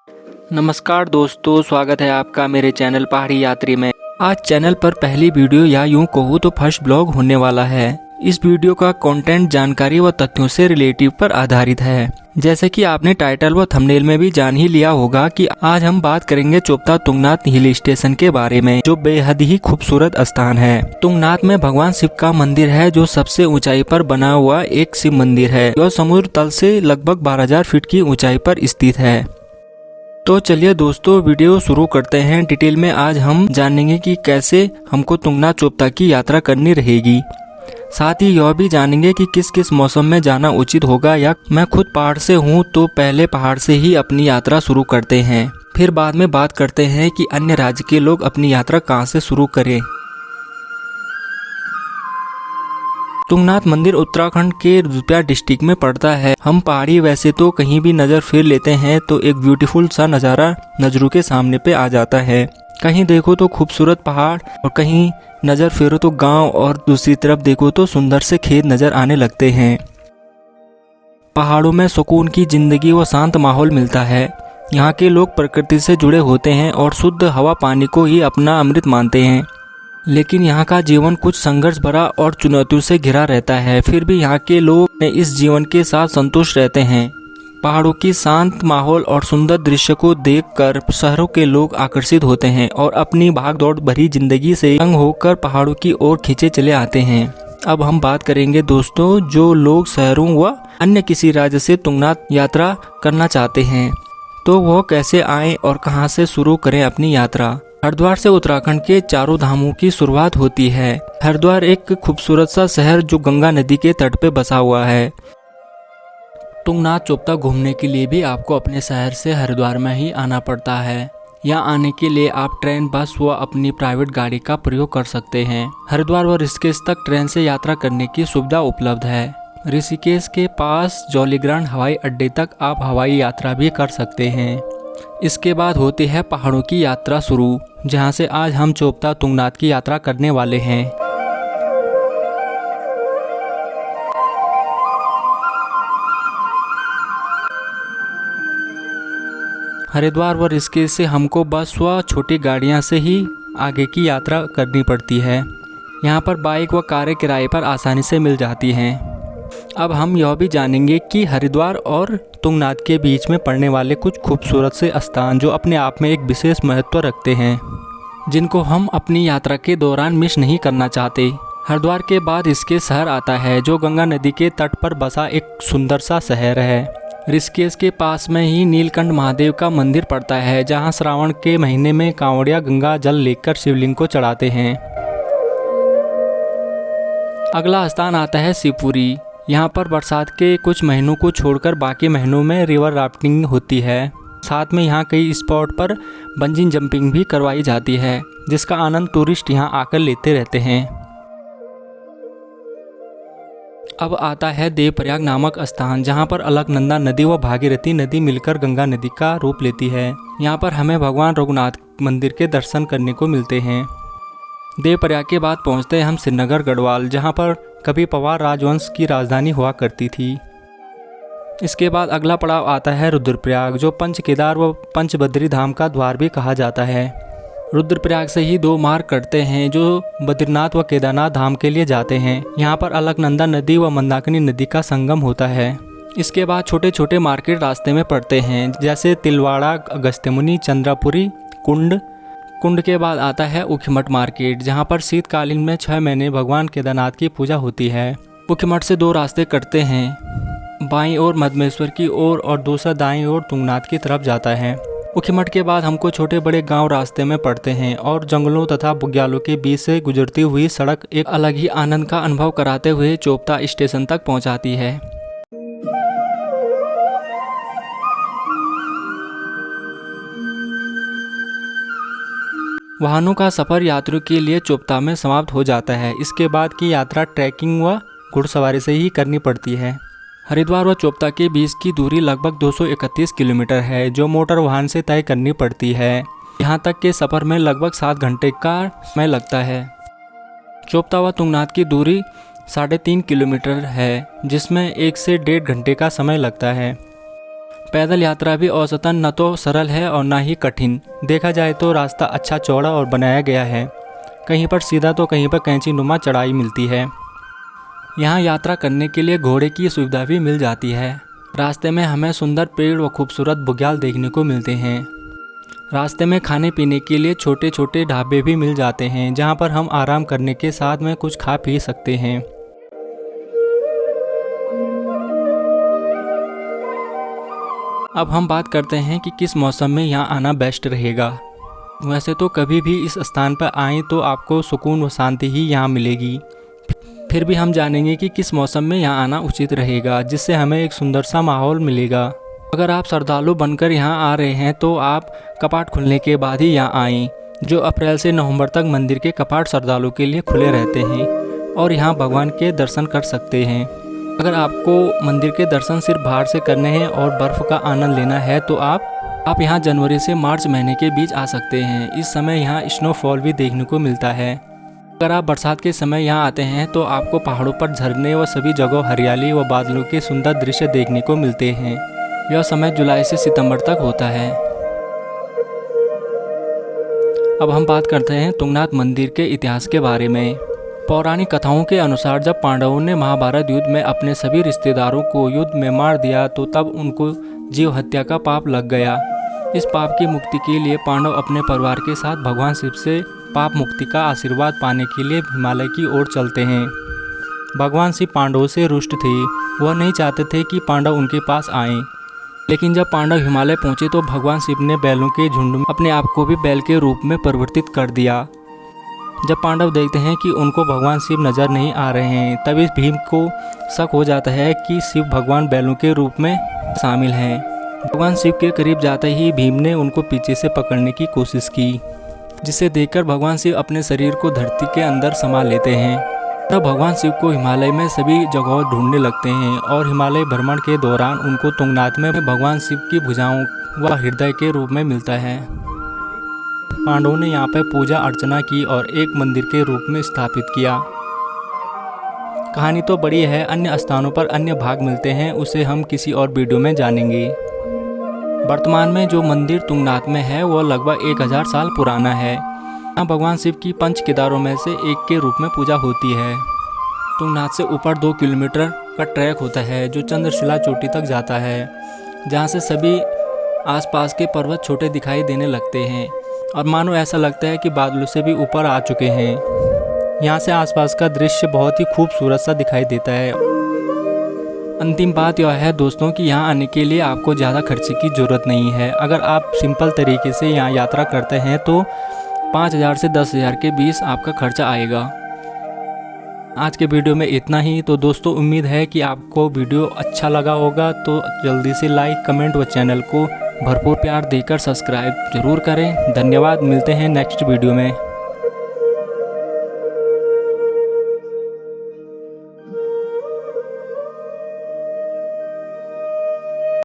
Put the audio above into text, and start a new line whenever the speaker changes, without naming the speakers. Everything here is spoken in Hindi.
नमस्कार दोस्तों, स्वागत है आपका मेरे चैनल पहाड़ी यात्री में। आज चैनल पर पहली वीडियो या यूं कहूँ तो फर्स्ट ब्लॉग होने वाला है। इस वीडियो का कंटेंट जानकारी व तथ्यों से रिलेटिव पर आधारित है। जैसे कि आपने टाइटल व थंबनेल में भी जान ही लिया होगा कि आज हम बात करेंगे चोपता तुंगनाथ हिल स्टेशन के बारे में, जो बेहद ही खूबसूरत स्थान है। तुंगनाथ में भगवान शिव का मंदिर है, जो सबसे ऊंचाई पर बना हुआ एक शिव मंदिर है, जो समुद्र तल से लगभग 12,000 फीट की ऊंचाई पर स्थित है। तो चलिए दोस्तों, वीडियो शुरू करते हैं। डिटेल में आज हम जानेंगे कि कैसे हमको तुंगनाथ चोपता की यात्रा करनी रहेगी। साथ ही यह भी जानेंगे कि किस किस मौसम में जाना उचित होगा। या मैं खुद पहाड़ से हूँ तो पहले पहाड़ से ही अपनी यात्रा शुरू करते हैं, फिर बाद में बात करते हैं कि अन्य राज्य के लोग अपनी यात्रा कहाँ से शुरू करें। तुंगनाथ मंदिर उत्तराखंड के रुद्रप्रयाग डिस्ट्रिक्ट में पड़ता है। हम पहाड़ी वैसे तो कहीं भी नज़र फेर लेते हैं तो एक ब्यूटीफुल सा नज़ारा नजरों के सामने पे आ जाता है। कहीं देखो तो खूबसूरत पहाड़ और कहीं नज़र फेरो तो गांव, और दूसरी तरफ देखो तो सुंदर से खेत नज़र आने लगते हैं। पहाड़ों में सुकून की जिंदगी व शांत माहौल मिलता है। यहाँ के लोग प्रकृति से जुड़े होते हैं और शुद्ध हवा पानी को ही अपना अमृत मानते हैं। लेकिन यहाँ का जीवन कुछ संघर्ष भरा और चुनौतियों से घिरा रहता है। फिर भी यहाँ के लोग इस जीवन के साथ संतुष्ट रहते हैं। पहाड़ों की शांत माहौल और सुंदर दृश्य को देखकर शहरों के लोग आकर्षित होते हैं और अपनी भागदौड़ भरी जिंदगी से तंग होकर पहाड़ों की ओर खींचे चले आते हैं। अब हम बात करेंगे दोस्तों, जो लोग शहरों व अन्य किसी राज्य से तुंगनाथ यात्रा करना चाहते हैं तो वो कैसे आएं और कहां से शुरू करें अपनी यात्रा। हरिद्वार से उत्तराखंड के चारों धामों की शुरुआत होती है। हरिद्वार एक खूबसूरत सा शहर जो गंगा नदी के तट पे बसा हुआ है। तुंगनाथ चोपता घूमने के लिए भी आपको अपने शहर से हरिद्वार में ही आना पड़ता है। यहाँ आने के लिए आप ट्रेन, बस व अपनी प्राइवेट गाड़ी का प्रयोग कर सकते हैं। हरिद्वार व ऋषिकेश तक ट्रेन से यात्रा करने की सुविधा उपलब्ध है। ऋषिकेश के पास जौलीग्रांट हवाई अड्डे तक आप हवाई यात्रा भी कर सकते हैं। इसके बाद होती है पहाड़ों की यात्रा शुरू, जहां से आज हम चोपता तुंगनाथ की यात्रा करने वाले हैं। हरिद्वार व ऋषिकेश से हमको बस व छोटी गाड़ियां से ही आगे की यात्रा करनी पड़ती है। यहां पर बाइक व कारें किराए पर आसानी से मिल जाती हैं। अब हम यह भी जानेंगे कि हरिद्वार और तुंगनाथ के बीच में पड़ने वाले कुछ खूबसूरत से स्थान जो अपने आप में एक विशेष महत्व रखते हैं, जिनको हम अपनी यात्रा के दौरान मिस नहीं करना चाहते। हरिद्वार के बाद इसके शहर आता है, जो गंगा नदी के तट पर बसा एक सुंदर सा शहर है। ऋषिकेश के पास में ही नीलकंठ महादेव का मंदिर पड़ता है, जहां श्रावण के महीने में कांवड़िया गंगा जल लेकर शिवलिंग को चढ़ाते हैं। अगला स्थान आता है शिवपुरी। यहाँ पर बरसात के कुछ महीनों को छोड़कर बाकी महीनों में रिवर राफ्टिंग होती है। साथ में यहाँ कई स्पॉट पर बंजी जंपिंग भी करवाई जाती है, जिसका आनंद टूरिस्ट यहाँ आकर लेते रहते हैं। अब आता है देवप्रयाग नामक स्थान, जहाँ पर अलकनंदा नदी व भागीरथी नदी मिलकर गंगा नदी का रूप लेती है। यहाँ पर हमें भगवान रघुनाथ मंदिर के दर्शन करने को मिलते हैं। देवप्रयाग के बाद पहुँचते हैं हम श्रीनगर गढ़वाल, जहाँ पर कभी पवार राजवंश की राजधानी हुआ करती थी। इसके बाद अगला पड़ाव आता है रुद्रप्रयाग, जो पंच केदार व पंचबद्री धाम का द्वार भी कहा जाता है। रुद्रप्रयाग से ही दो मार्ग कटते हैं जो बद्रीनाथ व केदारनाथ धाम के लिए जाते हैं। यहाँ पर अलकनंदा नदी व मंदाकिनी नदी का संगम होता है। इसके बाद छोटे छोटे मार्केट रास्ते में पड़ते हैं, जैसे तिलवाड़ा, अगस्त्यमुनि, चंद्रापुरी, कुंड के बाद आता है ऊखीमठ मार्केट, जहां पर शीतकालीन में 6 महीने भगवान केदारनाथ की पूजा होती है। ऊखीमठ से दो रास्ते कटते हैं, बाईं ओर मधमेश्वर की ओर और दूसरा दाईं ओर तुंगनाथ की तरफ जाता है। ऊखीमठ के बाद हमको छोटे बड़े गांव रास्ते में पड़ते हैं और जंगलों तथा बुग्यालों के बीच से गुजरती हुई सड़क एक अलग ही आनंद का अनुभव कराते हुए चोपता स्टेशन तक पहुँचाती है। वाहनों का सफर यात्रियों के लिए चोपता में समाप्त हो जाता है। इसके बाद की यात्रा ट्रैकिंग व घुड़सवारी से ही करनी पड़ती है। हरिद्वार व चोपता के बीच की दूरी लगभग 231 किलोमीटर है, जो मोटर वाहन से तय करनी पड़ती है। यहाँ तक के सफ़र में लगभग 7 घंटे का समय लगता है। चोपता व तुंगनाथ की दूरी 3.5 किलोमीटर है, जिसमें 1 से 1.5 घंटे का समय लगता है। पैदल यात्रा भी औसतन न तो सरल है और ना ही कठिन। देखा जाए तो रास्ता अच्छा चौड़ा और बनाया गया है। कहीं पर सीधा तो कहीं पर कैंची नुमा चढ़ाई मिलती है। यहाँ यात्रा करने के लिए घोड़े की सुविधा भी मिल जाती है। रास्ते में हमें सुंदर पेड़ व खूबसूरत बुग्याल देखने को मिलते हैं। रास्ते में खाने पीने के लिए छोटे छोटे ढाबे भी मिल जाते हैं, जहाँ पर हम आराम करने के साथ में कुछ खा पी सकते हैं। अब हम बात करते हैं कि किस मौसम में यहाँ आना बेस्ट रहेगा। वैसे तो कभी भी इस स्थान पर आएँ तो आपको सुकून व शांति ही यहाँ मिलेगी। फिर भी हम जानेंगे कि किस मौसम में यहाँ आना उचित रहेगा, जिससे हमें एक सुंदर सा माहौल मिलेगा। अगर आप श्रद्धालु बनकर यहाँ आ रहे हैं तो आप कपाट खुलने के बाद ही यहाँ आएँ। जो अप्रैल से नवंबर तक मंदिर के कपाट श्रद्धालुओं के लिए खुले रहते हैं और यहाँ भगवान के दर्शन कर सकते हैं। अगर आपको मंदिर के दर्शन सिर्फ बाहर से करने हैं और बर्फ़ का आनंद लेना है तो आप यहाँ जनवरी से मार्च महीने के बीच आ सकते हैं। इस समय यहाँ स्नोफॉल भी देखने को मिलता है। अगर आप बरसात के समय यहाँ आते हैं तो आपको पहाड़ों पर झरने व सभी जगह हरियाली व बादलों के सुंदर दृश्य देखने को मिलते हैं। यह समय जुलाई से सितंबर तक होता है। अब हम बात करते हैं तुंगनाथ मंदिर के इतिहास के बारे में। पौराणिक कथाओं के अनुसार जब पांडवों ने महाभारत युद्ध में अपने सभी रिश्तेदारों को युद्ध में मार दिया तो तब उनको जीव हत्या का पाप लग गया। इस पाप की मुक्ति के लिए पांडव अपने परिवार के साथ भगवान शिव से पाप मुक्ति का आशीर्वाद पाने के लिए हिमालय की ओर चलते हैं। भगवान शिव पांडवों से रुष्ट थे। वह नहीं चाहते थे कि पांडव उनके पास आएं। लेकिन जब पांडव हिमालय पहुंचे तो भगवान शिव ने बैलों के झुंड में अपने आप को भी बैल के रूप में परिवर्तित कर दिया। जब पांडव देखते हैं कि उनको भगवान शिव नज़र नहीं आ रहे हैं, तभी भीम को शक हो जाता है कि शिव भगवान बैलों के रूप में शामिल हैं। भगवान शिव के करीब जाते ही भीम ने उनको पीछे से पकड़ने की कोशिश की, जिसे देखकर भगवान शिव अपने शरीर को धरती के अंदर समा लेते हैं। तब भगवान शिव को हिमालय में सभी जगह ढूंढने लगते हैं और हिमालय भ्रमण के दौरान उनको तुंगनाथ में भगवान शिव की भुजाओं व हृदय के रूप में मिलता है। पांडवों ने यहाँ पर पूजा अर्चना की और एक मंदिर के रूप में स्थापित किया। कहानी तो बड़ी है, अन्य स्थानों पर अन्य भाग मिलते हैं, उसे हम किसी और वीडियो में जानेंगे। वर्तमान में जो मंदिर तुंगनाथ में है वह लगभग 1000 साल पुराना है। यहाँ भगवान शिव की 5 केदारों में से एक के रूप में पूजा होती है। तुंगनाथ से ऊपर 2 किलोमीटर का ट्रैक होता है जो चंद्रशिला चोटी तक जाता है, जहाँ से सभी आसपास के पर्वत छोटे दिखाई देने लगते हैं और मानो ऐसा लगता है कि बादलों से भी ऊपर आ चुके हैं। यहाँ से आसपास का दृश्य बहुत ही खूबसूरत सा दिखाई देता है। अंतिम बात यह है दोस्तों कि यहाँ आने के लिए आपको ज़्यादा खर्चे की ज़रूरत नहीं है। अगर आप सिंपल तरीके से यहाँ यात्रा करते हैं तो 5000 से 10,000 के बीच आपका खर्चा आएगा। आज के वीडियो में इतना ही। तो दोस्तों उम्मीद है कि आपको वीडियो अच्छा लगा होगा, तो जल्दी से लाइक, कमेंट व चैनल को भरपूर प्यार देकर सब्सक्राइब जरूर करें। धन्यवाद। मिलते हैं नेक्स्ट वीडियो में।